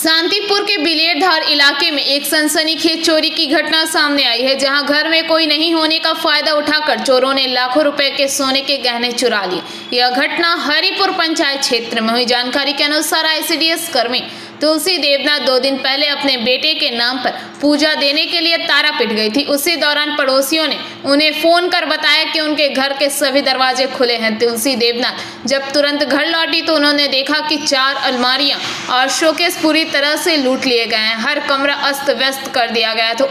शांतिपुर के बिलेरधार इलाके में एक सनसनीखेज चोरी की घटना सामने आई है, जहां घर में कोई नहीं होने का फायदा उठाकर चोरों ने लाखों रुपए के सोने के गहने चुरा लिए। यह घटना हरिपुर पंचायत क्षेत्र में हुई। जानकारी के अनुसार आईसीडीएस कर्मी तुलसी देवनाथ 2 दिन पहले अपने बेटे के नाम पर पूजा देने के लिए तारापीठ गई थी। उसी दौरान पड़ोसियों ने उन्हें फोन कर बताया कि उनके घर के सभी दरवाजे खुले हैं। तुलसी देवनाथ जब तुरंत घर लौटी तो उन्होंने देखा कि 4 अलमारियां और शोकेस पूरी तरह से लूट लिए गए हैं। हर कमरा अस्त व्यस्त कर दिया गया। तो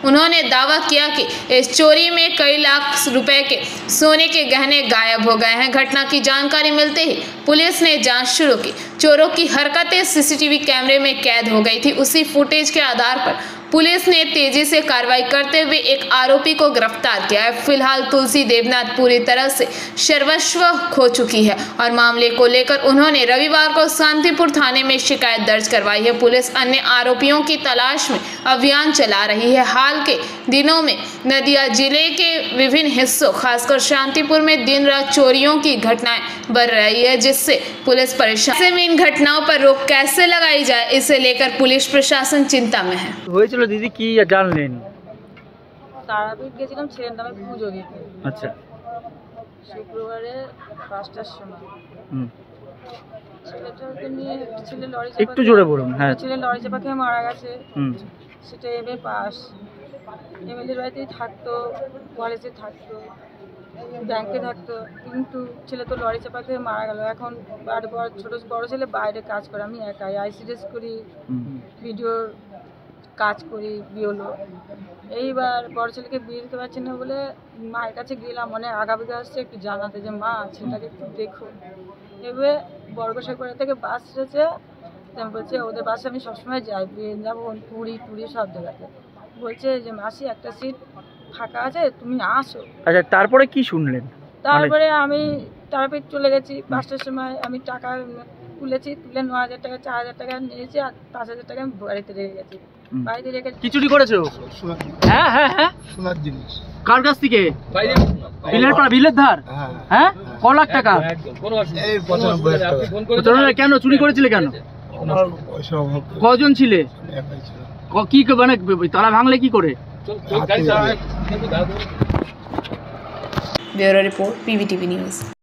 उन्होंने दावा किया कि इस चोरी में कई लाख रुपए के सोने के गहने गायब हो गए हैं। घटना की जानकारी मिलते ही पुलिस ने जांच शुरू की। चोरों की हरकतें सीसीटीवी कैमरे में कैद हो गई थी। उसी फुटेज के आधार पर पुलिस ने तेजी से कार्रवाई करते हुए एक आरोपी को गिरफ्तार किया है। फिलहाल तुलसी देवनाथ पूरी तरह से सर्वस्व खो चुकी है और मामले को लेकर उन्होंने रविवार को शांतिपुर थाने में शिकायत दर्ज करवाई है। पुलिस अन्य आरोपियों की तलाश में अभियान चला रही है। हाल के दिनों में नदिया जिले के विभिन्न हिस्सों खासकर शांतिपुर में दिन रात चोरियों की घटनाएं बढ़ रही है, जिससे पुलिस परेशान। ऐसे में इन घटनाओं पर रोक कैसे लगाई जाए, इसे लेकर पुलिस प्रशासन चिंता में है। দিদি কি জানলেন? তারাপীঠ গেছিলাম ছেলের নামে পুজো দিতে। আচ্ছা, শুক্রবারে 5টার সময় ছেলেটাকে নিয়ে ছেলে লরি একটু জোরে বলুন। হ্যাঁ, ছেলে লরি চাপা খেয়ে মারা গেছে। সেটা এমএ পাস, এমএলএর বাড়িতেই থাকতো, কলেজে থাকতো, ব্যাংকে থাকতো, কিন্তু ছেলে তো লরি চাপা খেয়ে মারা গেল। এখন বড় ছেলে বাইরে কাজ করে, আমি একাই আইসিডিএস করি, ভিডিওর কাজ করি, বিওলো। এইবার বড় ছেলেকে বিয়ে দিতে পারছি না বলে মায়ের কাছে গেলাম, অনেক আগাবিগা আসছে একটু জানাতে যে মা ছেলেটাকে একটু দেখো। এবার বর্গসাইপাড়া থেকে বাস এসেছে, বলছে ওদের বাসে আমি সবসময় যাই, যাবো পুরী সব জায়গাতে। বলছে যে মাসি একটা সিট ফাঁকা আছে, তুমি আসো। আচ্ছা, তারপরে কি শুনলেন? তারপরে আমি তারাপীঠ চলে গেছি। 5টার সময় আমি টাকা তুলেছি, তুলে 9,000 টাকা 4,000 টাকা নিয়েছি আর 5,000 টাকা আমি বাড়িতে রেখে গেছি। বাড়িতে রেখে কি চুরি করেছো? হ্যাঁ হ্যাঁ হ্যাঁ, সোনার জিনিস। কার কাছ থেকে? বিলেরধার। হ্যাঁ, ক লাখ টাকা? এই 95,000 টাকা। কেন চুরি করেছিলে? কেন? কজন ছিলে? কি মানে তালা ভাঙলে কি করে? Bureau report PVTV news.